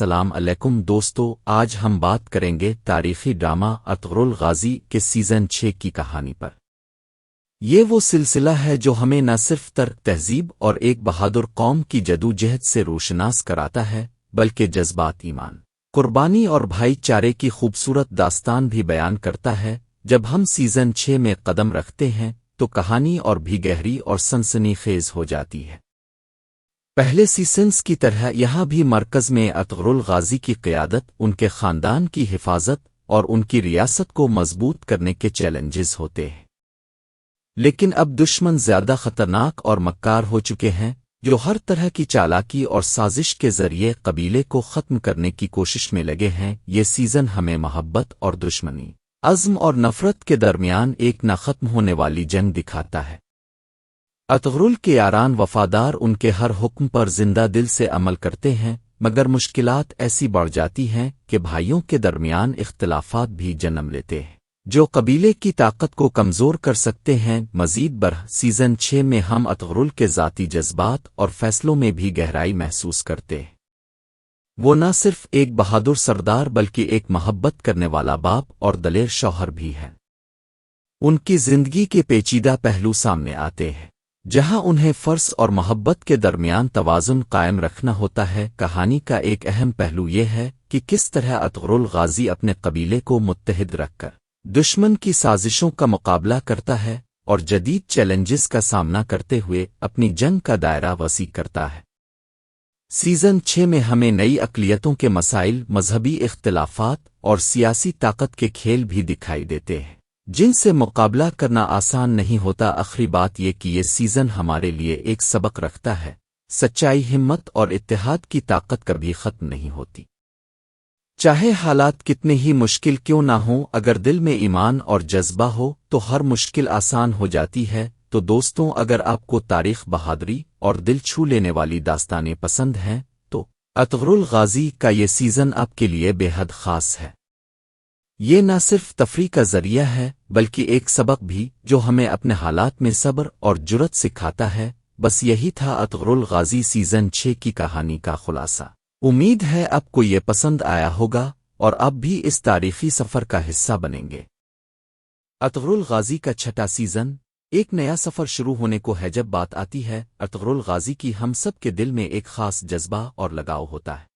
السلام علیکم دوستو، آج ہم بات کریں گے تاریخی ڈرامہ ارطغرل غازی کے سیزن 6 کی کہانی پر۔ یہ وہ سلسلہ ہے جو ہمیں نہ صرف ترک تہذیب اور ایک بہادر قوم کی جدوجہد سے روشناس کراتا ہے، بلکہ جذبات، ایمان، قربانی اور بھائی چارے کی خوبصورت داستان بھی بیان کرتا ہے۔ جب ہم سیزن 6 میں قدم رکھتے ہیں تو کہانی اور بھی گہری اور سنسنی خیز ہو جاتی ہے۔ پہلے سیزنز کی طرح یہاں بھی مرکز میں ارطغرل غازی کی قیادت، ان کے خاندان کی حفاظت اور ان کی ریاست کو مضبوط کرنے کے چیلنجز ہوتے ہیں۔ لیکن اب دشمن زیادہ خطرناک اور مکار ہو چکے ہیں، جو ہر طرح کی چالاکی اور سازش کے ذریعے قبیلے کو ختم کرنے کی کوشش میں لگے ہیں۔ یہ سیزن ہمیں محبت اور دشمنی، عزم اور نفرت کے درمیان ایک نہ ختم ہونے والی جنگ دکھاتا ہے۔ ارطغرل کے یاران وفادار ان کے ہر حکم پر زندہ دل سے عمل کرتے ہیں، مگر مشکلات ایسی بڑھ جاتی ہیں کہ بھائیوں کے درمیان اختلافات بھی جنم لیتے ہیں، جو قبیلے کی طاقت کو کمزور کر سکتے ہیں۔ مزید برہ سیزن 6 میں ہم ارطغرل کے ذاتی جذبات اور فیصلوں میں بھی گہرائی محسوس کرتے ہیں۔ وہ نہ صرف ایک بہادر سردار بلکہ ایک محبت کرنے والا باپ اور دلیر شوہر بھی ہے۔ ان کی زندگی کے پیچیدہ پہلو سامنے آتے ہیں، جہاں انہیں فرض اور محبت کے درمیان توازن قائم رکھنا ہوتا ہے۔ کہانی کا ایک اہم پہلو یہ ہے کہ کس طرح ارطغرل غازی اپنے قبیلے کو متحد رکھ کر دشمن کی سازشوں کا مقابلہ کرتا ہے اور جدید چیلنجز کا سامنا کرتے ہوئے اپنی جنگ کا دائرہ وسیع کرتا ہے۔ سیزن 6 میں ہمیں نئی اقلیتوں کے مسائل، مذہبی اختلافات اور سیاسی طاقت کے کھیل بھی دکھائی دیتے ہیں، جن سے مقابلہ کرنا آسان نہیں ہوتا۔ آخری بات یہ کہ یہ سیزن ہمارے لیے ایک سبق رکھتا ہے، سچائی، ہمت اور اتحاد کی طاقت کبھی ختم نہیں ہوتی۔ چاہے حالات کتنے ہی مشکل کیوں نہ ہوں، اگر دل میں ایمان اور جذبہ ہو تو ہر مشکل آسان ہو جاتی ہے۔ تو دوستوں، اگر آپ کو تاریخ، بہادری اور دل چھو لینے والی داستانیں پسند ہیں تو ارطغرل غازی کا یہ سیزن آپ کے لیے بے حد خاص ہے۔ یہ نہ صرف تفریح کا ذریعہ ہے بلکہ ایک سبق بھی، جو ہمیں اپنے حالات میں صبر اور جرأت سکھاتا ہے۔ بس یہی تھا ارطغرل غازی سیزن 6 کی کہانی کا خلاصہ۔ امید ہے آپ کو یہ پسند آیا ہوگا اور آپ بھی اس تاریخی سفر کا حصہ بنیں گے۔ ارطغرل غازی کا 6واں سیزن، ایک نیا سفر شروع ہونے کو ہے۔ جب بات آتی ہے ارطغرل غازی کی، ہم سب کے دل میں ایک خاص جذبہ اور لگاؤ ہوتا ہے۔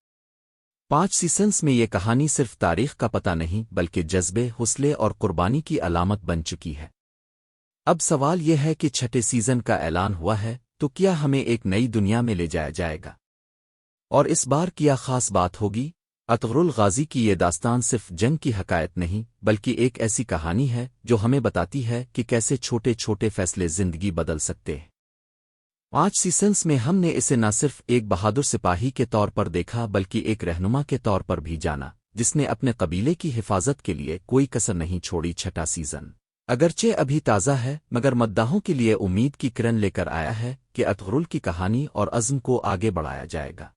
5 سیزنز میں یہ کہانی صرف تاریخ کا پتہ نہیں بلکہ جذبے، حوصلے اور قربانی کی علامت بن چکی ہے۔ اب سوال یہ ہے کہ 6 سیزن کا اعلان ہوا ہے تو کیا ہمیں ایک نئی دنیا میں لے جایا جائے گا؟ اور اس بار کیا خاص بات ہوگی؟ ارطغرل غازی کی یہ داستان صرف جنگ کی حکایت نہیں بلکہ ایک ایسی کہانی ہے جو ہمیں بتاتی ہے کہ کیسے چھوٹے چھوٹے فیصلے زندگی بدل سکتے ہیں۔ 5 سیزنز میں ہم نے اسے نہ صرف ایک بہادر سپاہی کے طور پر دیکھا بلکہ ایک رہنما کے طور پر بھی جانا، جس نے اپنے قبیلے کی حفاظت کے لیے کوئی کسر نہیں چھوڑی۔ 6واں سیزن اگرچہ ابھی تازہ ہے مگر مداحوں کے لیے امید کی کرن لے کر آیا ہے کہ ارطغرل کی کہانی اور عزم کو آگے بڑھایا جائے گا۔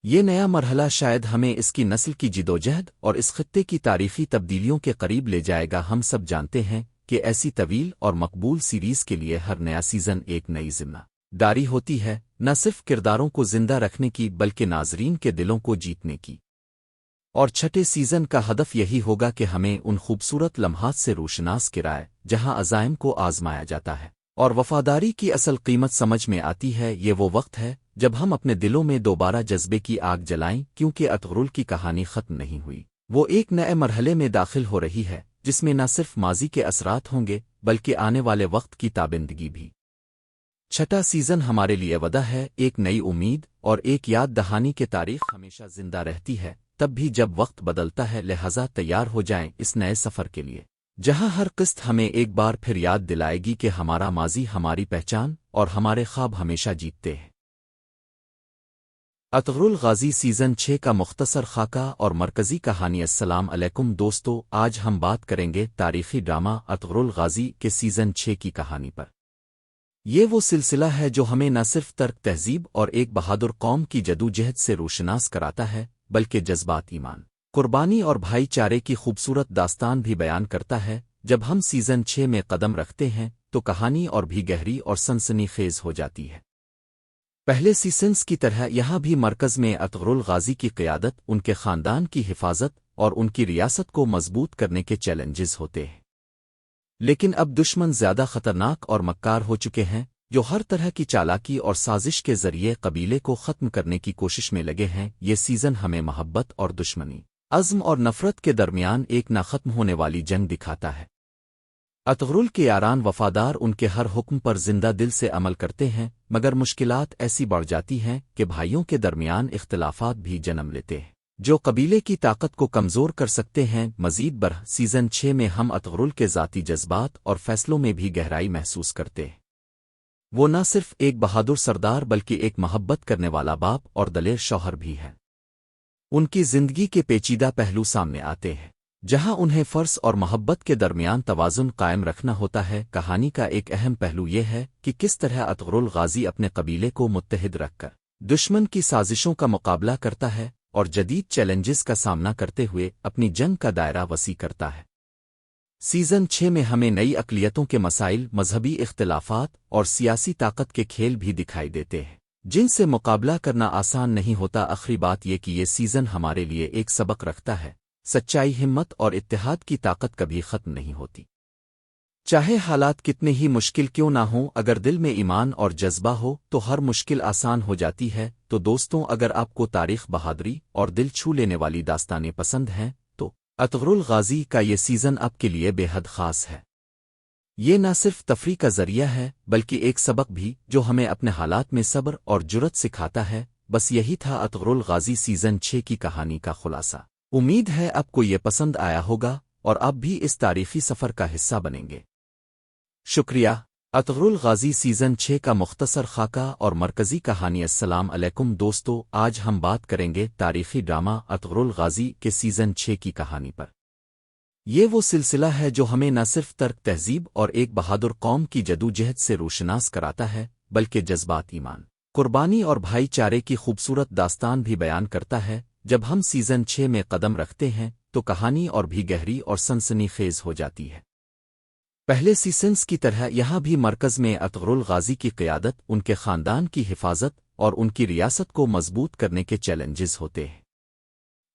یہ نیا مرحلہ شاید ہمیں اس کی نسل کی جدوجہد اور اس خطے کی تاریخی تبدیلیوں کے قریب لے جائے گا۔ ہم سب جانتے ہیں کہ ایسی طویل اور مقبول سیریز کے لیے ہر نیا سیزن ایک نئی ذمہ داری ہوتی ہے، نہ صرف کرداروں کو زندہ رکھنے کی بلکہ ناظرین کے دلوں کو جیتنے کی۔ اور 6 سیزن کا ہدف یہی ہوگا کہ ہمیں ان خوبصورت لمحات سے روشناس کرائے جہاں عزائم کو آزمایا جاتا ہے اور وفاداری کی اصل قیمت سمجھ میں آتی ہے۔ یہ وہ وقت ہے جب ہم اپنے دلوں میں دوبارہ جذبے کی آگ جلائیں، کیونکہ ارطغرل کی کہانی ختم نہیں ہوئی، وہ ایک نئے مرحلے میں داخل ہو رہی ہے جس میں نہ صرف ماضی کے اثرات ہوں گے بلکہ آنے والے وقت کی تابندگی بھی۔ 6واں سیزن ہمارے لیے وعدہ ہے، ایک نئی امید اور ایک یاد دہانی کہ تاریخ ہمیشہ زندہ رہتی ہے تب بھی جب وقت بدلتا ہے، لہذا تیار ہو جائیں اس نئے سفر کے لیے، جہاں ہر قسط ہمیں ایک بار پھر یاد دلائے گی کہ ہمارا ماضی ہماری پہچان اور ہمارے خواب ہمیشہ جیتتے ہیں۔ ارطغرل غازی سیزن 6 کا مختصر خاکہ اور مرکزی کہانی۔ السلام علیکم دوستو، آج ہم بات کریں گے تاریخی ڈرامہ ارطغرل غازی کے سیزن 6 کی کہانی پر۔ یہ وہ سلسلہ ہے جو ہمیں نہ صرف ترک تہذیب اور ایک بہادر قوم کی جدوجہد سے روشناس کراتا ہے بلکہ جذبات، ایمان، قربانی اور بھائی چارے کی خوبصورت داستان بھی بیان کرتا ہے۔ جب ہم سیزن 6 میں قدم رکھتے ہیں تو کہانی اور بھی گہری اور سنسنی خیز ہو جاتی ہے۔ پہلے سیزنز کی طرح یہاں بھی مرکز میں اطغرل غازی کی قیادت، ان کے خاندان کی حفاظت اور ان کی ریاست کو مضبوط کرنے کے چیلنجز ہوتے ہیں۔ لیکن اب دشمن زیادہ خطرناک اور مکار ہو چکے ہیں، جو ہر طرح کی چالاکی اور سازش کے ذریعے قبیلے کو ختم کرنے کی کوشش میں لگے ہیں۔ یہ سیزن ہمیں محبت اور دشمنی، عزم اور نفرت کے درمیان ایک نہ ختم ہونے والی جنگ دکھاتا ہے۔ اطغرل کے یاران وفادار ان کے ہر حکم پر زندہ دل سے عمل کرتے ہیں، مگر مشکلات ایسی بڑھ جاتی ہیں کہ بھائیوں کے درمیان اختلافات بھی جنم لیتے ہیں، جو قبیلے کی طاقت کو کمزور کر سکتے ہیں۔ مزید برہ سیزن 6 میں ہم اطغرل کے ذاتی جذبات اور فیصلوں میں بھی گہرائی محسوس کرتے ہیں۔ وہ نہ صرف ایک بہادر سردار بلکہ ایک محبت کرنے والا باپ اور دلیر شوہر بھی ہے۔ ان کی زندگی کے پیچیدہ پہلو سامنے آتے ہیں، جہاں انہیں فرض اور محبت کے درمیان توازن قائم رکھنا ہوتا ہے۔ کہانی کا ایک اہم پہلو یہ ہے کہ کس طرح اطغرل غازی اپنے قبیلے کو متحد رکھ کر دشمن کی سازشوں کا مقابلہ کرتا ہے اور جدید چیلنجز کا سامنا کرتے ہوئے اپنی جنگ کا دائرہ وسیع کرتا ہے۔ سیزن 6 میں ہمیں نئی اقلیتوں کے مسائل، مذہبی اختلافات اور سیاسی طاقت کے کھیل بھی دکھائی دیتے ہیں، جن سے مقابلہ کرنا آسان نہیں ہوتا۔ آخری بات یہ کہ یہ سیزن ہمارے لیے ایک سبق رکھتا ہے: سچائی، ہمت اور اتحاد کی طاقت کبھی ختم نہیں ہوتی۔ چاہے حالات کتنے ہی مشکل کیوں نہ ہوں، اگر دل میں ایمان اور جذبہ ہو تو ہر مشکل آسان ہو جاتی ہے۔ تو دوستوں، اگر آپ کو تاریخ، بہادری اور دل چھو لینے والی داستانیں پسند ہیں تو اطغرل غازی کا یہ سیزن آپ کے لیے بے حد خاص ہے۔ یہ نہ صرف تفریح کا ذریعہ ہے بلکہ ایک سبق بھی جو ہمیں اپنے حالات میں صبر اور جرأت سکھاتا ہے۔ بس یہی تھا اطغرل غازی سیزن 6 کی کہانی کا خلاصہ۔ امید ہے آپ کو یہ پسند آیا ہوگا اور آپ بھی اس تاریخی سفر کا حصہ بنیں گے۔ شکریہ۔ اطغرل غازی سیزن 6 کا مختصر خاکہ اور مرکزی کہانی۔ السلام علیکم دوستو، آج ہم بات کریں گے تاریخی ڈرامہ اطغرل غازی کے سیزن 6 کی کہانی پر۔ یہ وہ سلسلہ ہے جو ہمیں نہ صرف ترک، تہذیب اور ایک بہادر قوم کی جدوجہد سے روشناس کراتا ہے بلکہ جذبات، ایمان، قربانی اور بھائی چارے کی خوبصورت داستان بھی بیان کرتا ہے۔ جب ہم سیزن 6 میں قدم رکھتے ہیں تو کہانی اور بھی گہری اور سنسنی خیز ہو جاتی ہے۔ پہلے سیزنز کی طرح یہاں بھی مرکز میں اطغرل غازی کی قیادت، ان کے خاندان کی حفاظت اور ان کی ریاست کو مضبوط کرنے کے چیلنجز ہوتے ہیں۔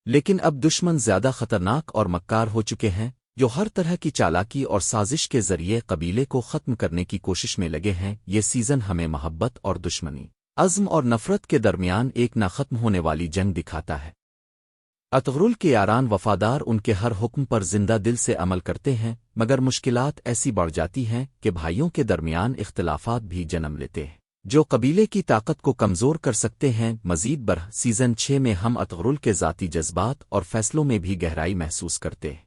لیکن اب دشمن زیادہ خطرناک اور مکار ہو چکے ہیں، جو ہر طرح کی چالاکی اور سازش کے ذریعے قبیلے کو ختم کرنے کی کوشش میں لگے ہیں۔ یہ سیزن ہمیں محبت اور دشمنی، عزم اور نفرت کے درمیان ایک نہ ختم ہونے والی جنگ دکھاتا ہے۔ اطغرل کے یاران وفادار ان کے ہر حکم پر زندہ دل سے عمل کرتے ہیں، مگر مشکلات ایسی بڑھ جاتی ہیں کہ بھائیوں کے درمیان اختلافات بھی جنم لیتے ہیں، جو قبیلے کی طاقت کو کمزور کر سکتے ہیں۔ مزید برہ سیزن 6 میں ہم اطغرل کے ذاتی جذبات اور فیصلوں میں بھی گہرائی محسوس کرتے ہیں۔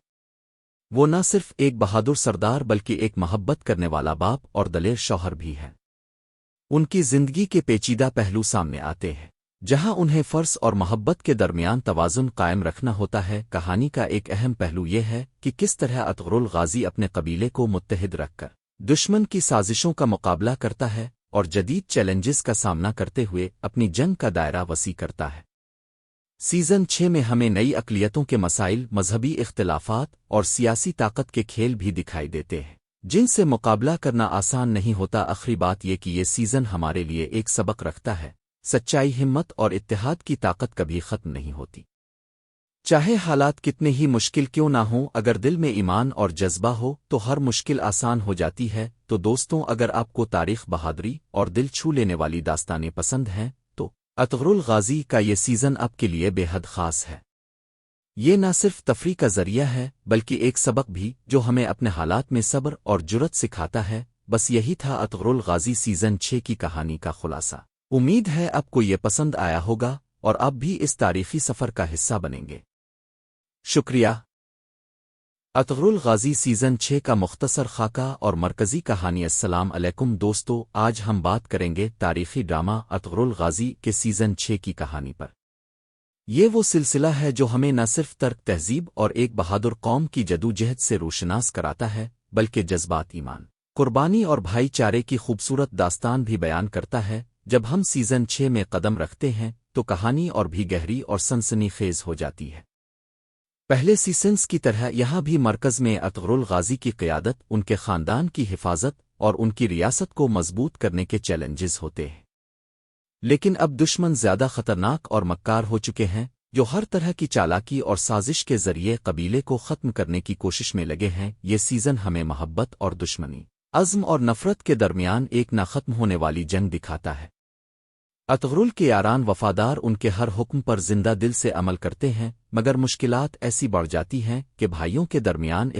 وہ نہ صرف ایک بہادر سردار بلکہ ایک محبت کرنے والا باپ اور دلیر شوہر بھی ہے۔ ان کی زندگی کے پیچیدہ پہلو سامنے آتے ہیں، جہاں انہیں فرض اور محبت کے درمیان توازن قائم رکھنا ہوتا ہے۔ کہانی کا ایک اہم پہلو یہ ہے کہ کس طرح اطغرل غازی اپنے قبیلے کو متحد رکھ کر دشمن کی سازشوں کا مقابلہ کرتا ہے اور جدید چیلنجز کا سامنا کرتے ہوئے اپنی جنگ کا دائرہ وسیع کرتا ہے۔ سیزن 6 میں ہمیں نئی اقلیتوں کے مسائل، مذہبی اختلافات اور سیاسی طاقت کے کھیل بھی دکھائی دیتے ہیں، جن سے مقابلہ کرنا آسان نہیں ہوتا۔ آخری بات یہ کہ یہ سیزن ہمارے لیے ایک سبق رکھتا ہے: سچائی، ہمت اور اتحاد کی طاقت کبھی ختم نہیں ہوتی۔ چاہے حالات کتنے ہی مشکل کیوں نہ ہوں، اگر دل میں ایمان اور جذبہ ہو تو ہر مشکل آسان ہو جاتی ہے۔ تو دوستوں، اگر آپ کو تاریخ، بہادری اور دل چھو لینے والی داستانیں پسند ہیں تو اطغرل غازی کا یہ سیزن آپ کے لیے بے حد خاص ہے۔ یہ نہ صرف تفریح کا ذریعہ ہے بلکہ ایک سبق بھی جو ہمیں اپنے حالات میں صبر اور جرأت سکھاتا ہے۔ بس یہی تھا اطغرل غازی سیزن 6 کی کہانی کا خلاصہ۔ امید ہے آپ کو یہ پسند آیا ہوگا اور آپ بھی اس تاریخی سفر کا حصہ بنیں گے۔ شکریہ۔ اطغرل غازی سیزن 6 کا مختصر خاکہ اور مرکزی کہانی۔ السلام علیکم دوستو، آج ہم بات کریں گے تاریخی ڈرامہ اطغرل غازی کے سیزن 6 کی کہانی پر۔ یہ وہ سلسلہ ہے جو ہمیں نہ صرف ترک، تہذیب اور ایک بہادر قوم کی جدوجہد سے روشناس کراتا ہے بلکہ جذبات، ایمان، قربانی اور بھائی چارے کی خوبصورت داستان بھی بیان کرتا ہے۔ جب ہم سیزن 6 میں قدم رکھتے ہیں تو کہانی اور بھی گہری اور سنسنی خیز ہو جاتی ہے۔ پہلے سیزنز کی طرح یہاں بھی مرکز میں اطغرل غازی کی قیادت، ان کے خاندان کی حفاظت اور ان کی ریاست کو مضبوط کرنے کے چیلنجز ہوتے ہیں۔ لیکن اب دشمن زیادہ خطرناک اور مکار ہو چکے ہیں جو ہر طرح کی چالاکی اور سازش کے ذریعے قبیلے کو ختم کرنے کی کوشش میں لگے ہیں۔ یہ سیزن ہمیں محبت اور دشمنی، عزم اور نفرت کے درمیان ایک نہ ختم ہونے والی جنگ دکھاتا ہے۔ اتغرل کے یاران وفادار ان کے ہر حکم پر زندہ دل سے عمل کرتے ہیں، مگر مشکلات ایسی بڑھ جاتی ہیں کہ بھائیوں کے درمیان